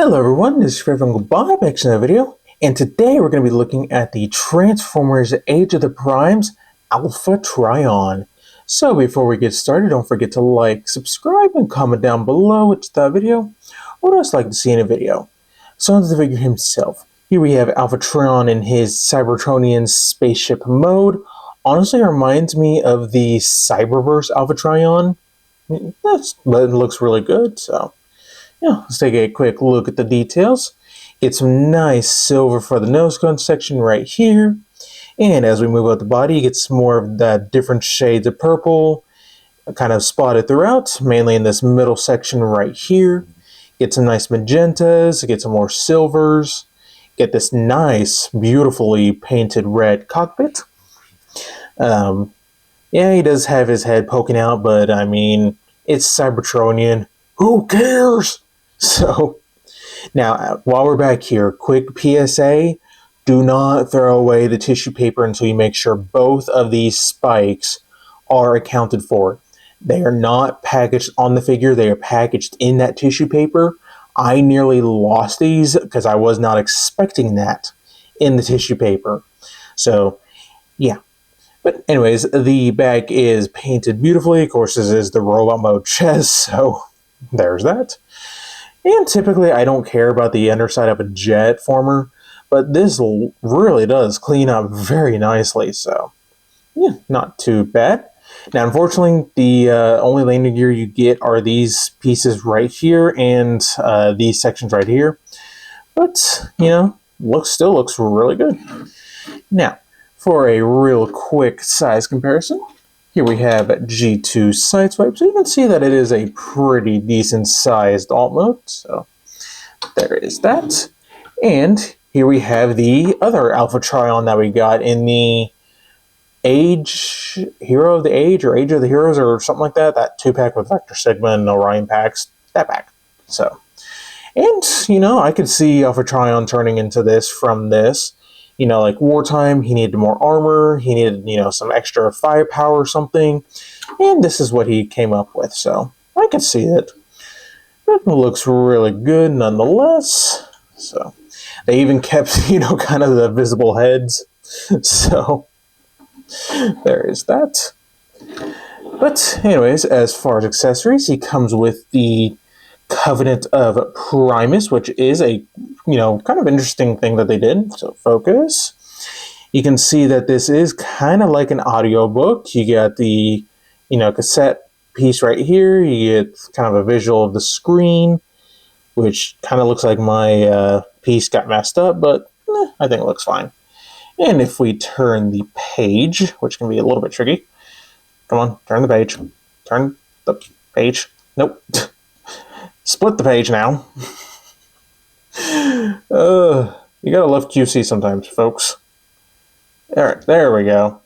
Hello everyone, this is Fred from Bob back in the video, and today we're going to be looking at the Transformers Age of the Primes Alpha Trion. So before we get started, don't forget to like, subscribe, and comment down below which the video what else like to see in a video. So onto the figure himself. Here we have Alpha Trion in his Cybertronian spaceship mode. Honestly reminds me of the Cyberverse Alpha Trion. But it looks really good, so yeah, let's take a quick look at the details. Get some nice silver for the nose cone section right here. And as we move out the body, you get some more of that different shades of purple kind of spotted throughout, mainly in this middle section right here. Get some nice magentas, get some more silvers, get this nice, beautifully painted red cockpit. Yeah, he does have his head poking out, but I mean, it's Cybertronian. Who cares? So, now, while we're back here, quick PSA, do not throw away the tissue paper until you make sure both of these spikes are accounted for. They are not packaged on the figure, they are packaged in that tissue paper. I nearly lost these because I was not expecting that in the tissue paper. So, yeah. But anyways, the bag is painted beautifully. Of course, this is the robot mode chest, so there's that. And typically I don't care about the underside of a jet former, but this really does clean up very nicely, so yeah, not too bad. Now unfortunately the only landing gear you get are these pieces right here and these sections right here, but you know, still looks really good. Now for a real quick size comparison, here we have G2 Sideswipe, so you can see that it is a pretty decent sized alt mode, so there is that. And here we have the other Alpha Trion that we got in the Hero of the Age, or Age of the Heroes, or something like that, that 2-pack with Vector Sigma and Orion packs, that pack. So, and, you know, I could see Alpha Trion turning into this from this. You know, like wartime, he needed more armor, he needed, you know, some extra firepower or something, and this is what he came up with, so I can see it. It looks really good nonetheless. So, they even kept, you know, kind of the visible heads, so there is that. But anyways, as far as accessories, he comes with the Covenant of Primus, which is a, you know, kind of interesting thing that they did. So focus. You can see that this is kind of like an audiobook. You got the, you know, cassette piece right here. You get kind of a visual of the screen, which kind of looks like my piece got messed up, but I think it looks fine. And if we turn the page, which can be a little bit tricky. Come on, turn the page. Turn the page. Nope. Split the page now. You gotta love QC sometimes, folks. Alright, there we go.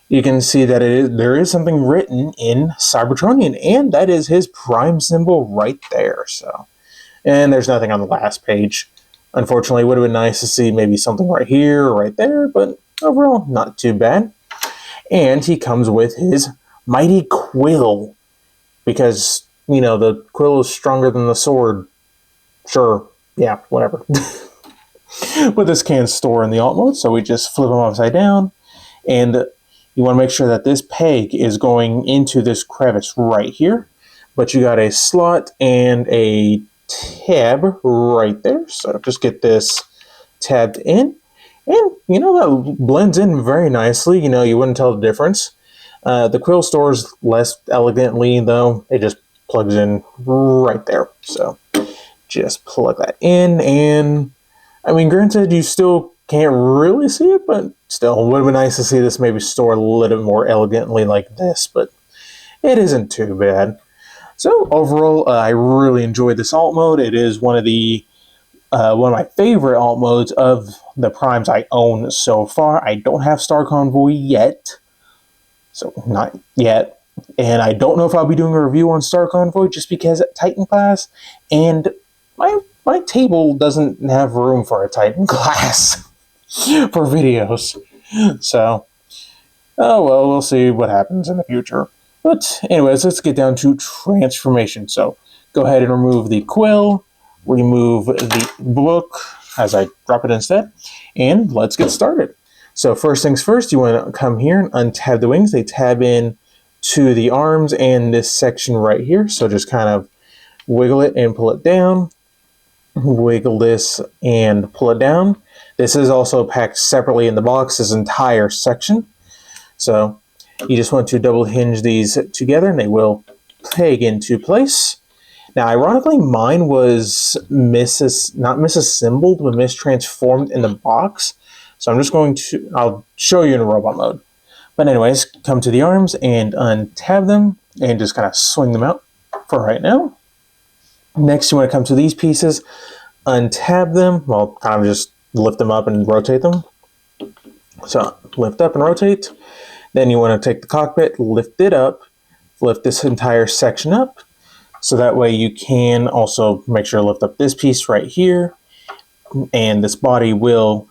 You can see that there is something written in Cybertronian, and that is his prime symbol right there. So, and there's nothing on the last page. Unfortunately, it would have been nice to see maybe something right here or right there, but overall, not too bad. And he comes with his mighty quill, because you know, the quill is stronger than the sword. Sure. Yeah, whatever. But this can store in the alt mode, so we just flip them upside down. And you want to make sure that this peg is going into this crevice right here. But you got a slot and a tab right there. So just get this tabbed in. And, you know, that blends in very nicely. You know, you wouldn't tell the difference. The quill stores less elegantly, though. It just plugs in right there. So just plug that in, and I mean, granted, you still can't really see it, but still, it would have been nice to see this maybe stored a little bit more elegantly like this, but it isn't too bad. So overall, I really enjoyed this alt mode. It is one of my favorite alt modes of the primes I own so far. I don't have Star Convoy yet, so not yet. And I don't know if I'll be doing a review on Star Convoy just because Titan class, and my table doesn't have room for a Titan class for videos. So, oh well, we'll see what happens in the future. But anyways, let's get down to transformation. So, go ahead and remove the quill, remove the book as I drop it instead, and let's get started. So first things first, you want to come here and untab the wings. They tab in to the arms and this section right here. So just kind of wiggle it and pull it down. Wiggle this and pull it down. This is also packed separately in the box, this entire section. So you just want to double hinge these together and they will peg into place. Now, ironically, mine was not misassembled, but mistransformed in the box. So I'm just going to, I'll show you in robot mode. But anyways, come to the arms and untab them and just kind of swing them out for right now. Next, you want to come to these pieces, untab them, well, kind of just lift them up and rotate them. So lift up and rotate. Then you want to take the cockpit, lift it up, lift this entire section up. So that way you can also make sure to lift up this piece right here. And this body will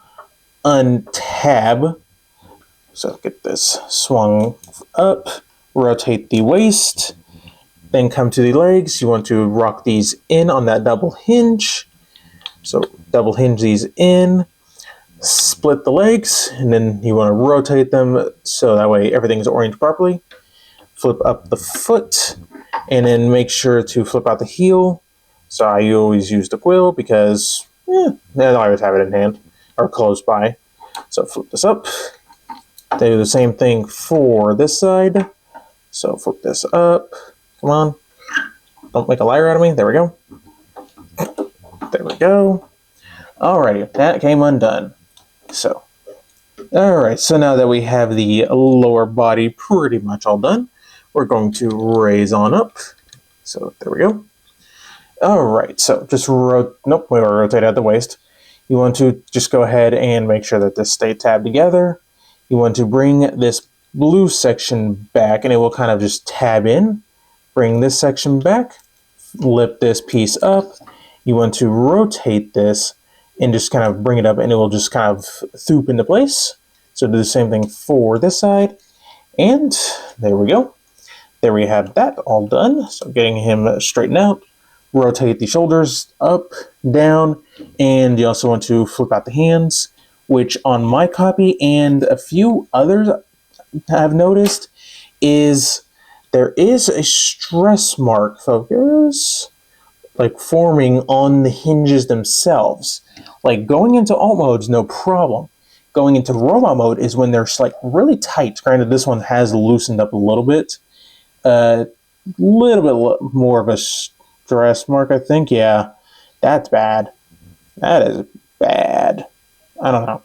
untab. So get this swung up, rotate the waist, then come to the legs. You want to rock these in on that double hinge. So double hinge these in, split the legs, and then you want to rotate them so that way everything is oriented properly. Flip up the foot, and then make sure to flip out the heel. So I always use the quill because I always have it in hand or close by. So flip this up. Do the same thing for this side. So flip this up. Come on. Don't make a liar out of me. There we go. There we go. Alrighty, that came undone. So, alright, so now that we have the lower body pretty much all done, we're going to raise on up. So there we go. Alright, so just we rotate out the waist. You want to just go ahead and make sure that this stays tabbed together. You want to bring this blue section back and it will kind of just tab in. Bring this section back, lift this piece up. You want to rotate this and just kind of bring it up and it will just kind of thoop into place. So do the same thing for this side. And there we go. There we have that all done. So getting him straightened out, rotate the shoulders up, down, and you also want to flip out the hands, which on my copy and a few others have noticed is there is a stress mark, focus, like forming on the hinges themselves. Like going into alt mode is no problem. Going into robot mode is when they're like really tight. Granted, this one has loosened up a little bit. Little bit more of a stress mark, I think. Yeah, that's bad. That is bad. I don't know.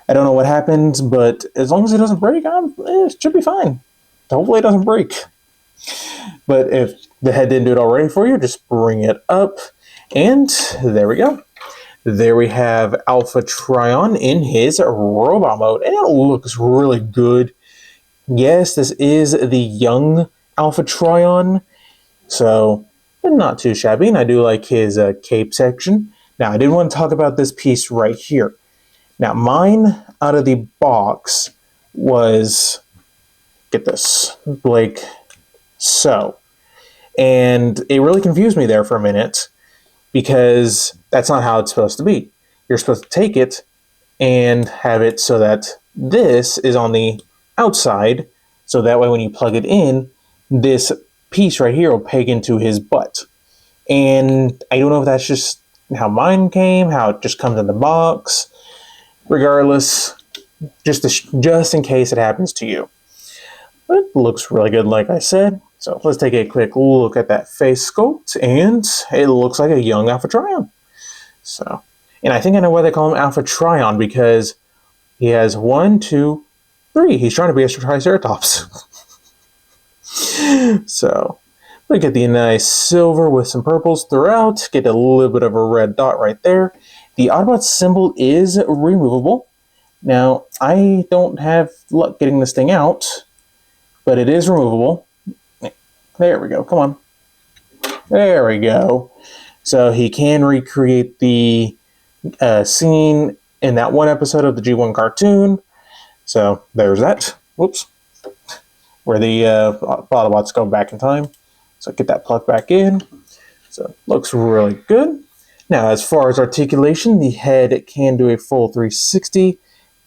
I don't know what happens, but as long as it doesn't break, it should be fine. Hopefully it doesn't break. But if the head didn't do it already for you, just bring it up. And there we go. There we have Alpha Trion in his robot mode. And it looks really good. Yes, this is the young Alpha Trion. So, not too shabby. And I do like his cape section. Now, I did want to talk about this piece right here. Now, mine out of the box was, get this, like so. And it really confused me there for a minute because that's not how it's supposed to be. You're supposed to take it and have it so that this is on the outside, so that way when you plug it in, this piece right here will peg into his butt. And I don't know if that's just how mine came, how it just comes in the box. Regardless, just in case it happens to you. But it looks really good, like I said. So let's take a quick look at that face sculpt, and it looks like a young Alpha Trion. So, and I think I know why they call him Alpha Trion, because he has 1, 2, 3. He's trying to be a Triceratops. So, we get the nice silver with some purples throughout. Get a little bit of a red dot right there. The Autobot symbol is removable. Now, I don't have luck getting this thing out, but it is removable. There we go. Come on. There we go. So he can recreate the scene in that one episode of the G1 cartoon. So there's that. Whoops. Where the Autobots go back in time. So get that plugged back in. So looks really good. Now, as far as articulation, the head can do a full 360,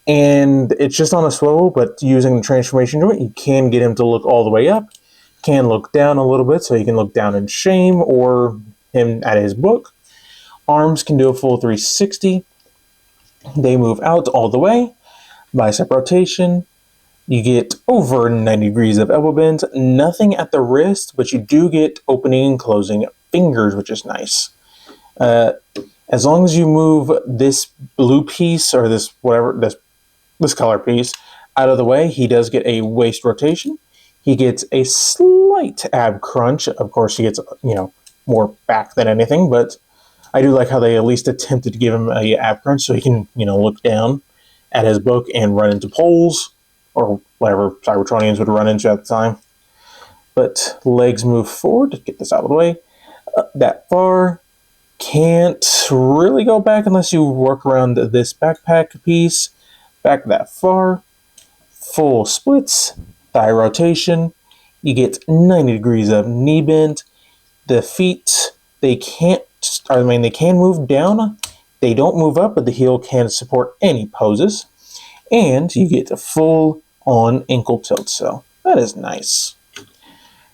and it's just on a swivel, but using the transformation joint, you can get him to look all the way up, can look down a little bit, so he can look down in shame, or him at his book. Arms can do a full 360. They move out all the way. Bicep rotation. You get over 90 degrees of elbow bends. Nothing at the wrist, but you do get opening and closing fingers, which is nice. As long as you move this blue piece or this whatever this color piece out of the way, he does get a waist rotation. He gets a slight ab crunch. Of course, he gets more back than anything, but I do like how they at least attempted to give him a ab crunch so he can look down at his book and run into poles or whatever Cybertronians would run into at the time. But legs move forward. Get this out of the way. That far. Can't really go back unless you work around this backpack piece. Back that far. Full splits. Thigh rotation. You get 90 degrees of knee bend. The feet, they can move down. They don't move up, but the heel can support any poses. And you get a full on ankle tilt. So that is nice.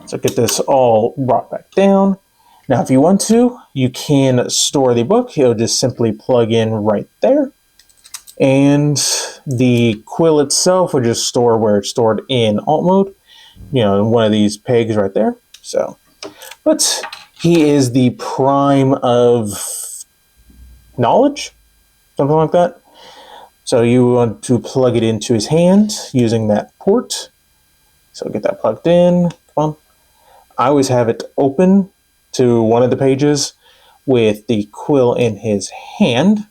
So get this all brought back down. Now, if you want to, you can store the book. It'll just simply plug in right there. And the quill itself will just store where it's stored in alt mode. In one of these pegs right there. So, but he is the prime of knowledge, something like that. So you want to plug it into his hand using that port. So get that plugged in. Come on. I always have it open to one of the pages with the quill in his hand.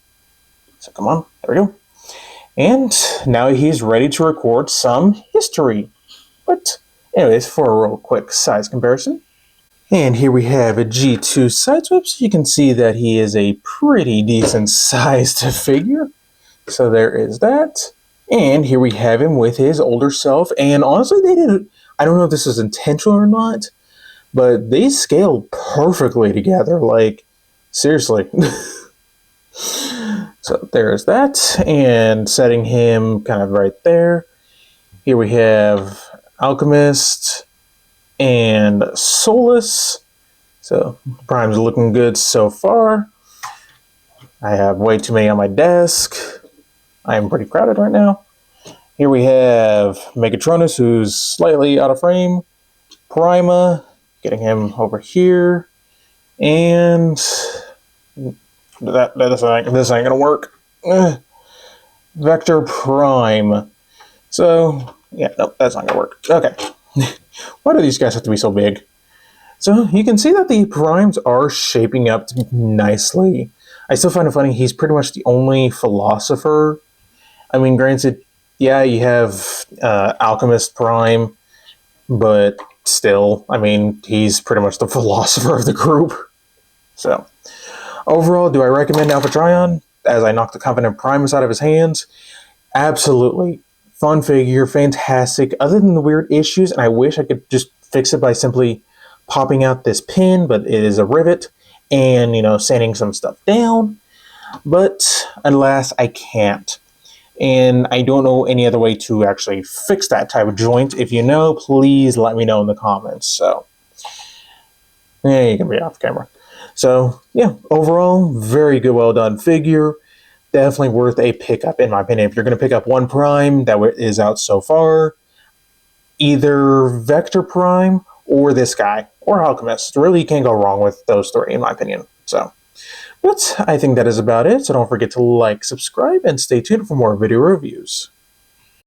So come on, there we go. And now he's ready to record some history. But anyways, for a real quick size comparison. And here we have a G2 sideswipe, so you can see that he is a pretty decent sized figure. So there is that. And here we have him with his older self. And honestly, I don't know if this is intentional or not, but they scale perfectly together. Like, seriously. So there's that. And setting him kind of right there. Here we have Alchemist and Solus. So Prime's looking good so far. I have way too many on my desk. I am pretty crowded right now. Here we have Megatronus, who's slightly out of frame. Prima, getting him over here. And this ain't gonna work. Vector Prime. So, yeah, nope, that's not gonna work. Okay. Why do these guys have to be so big? So you can see that the primes are shaping up nicely. I still find it funny, he's pretty much the only philosopher. I mean, granted, yeah, you have Alchemist Prime, but still, I mean, he's pretty much the philosopher of the group. So, overall, do I recommend Alpha Trion as I knock the Covenant Primus out of his hands? Absolutely. Fun figure, fantastic. Other than the weird issues, and I wish I could just fix it by simply popping out this pin, but it is a rivet, and, sanding some stuff down. But, alas, I can't. And I don't know any other way to actually fix that type of joint. If you know, please let me know in the comments. So, yeah, you can be off camera. So, yeah, overall, very good, well done figure. Definitely worth a pickup, in my opinion. If you're going to pick up one Prime that is out so far, either Vector Prime or this guy, or Alchemist. Really, you can't go wrong with those three, in my opinion. So, but I think that is about it. So don't forget to like, subscribe, and stay tuned for more video reviews.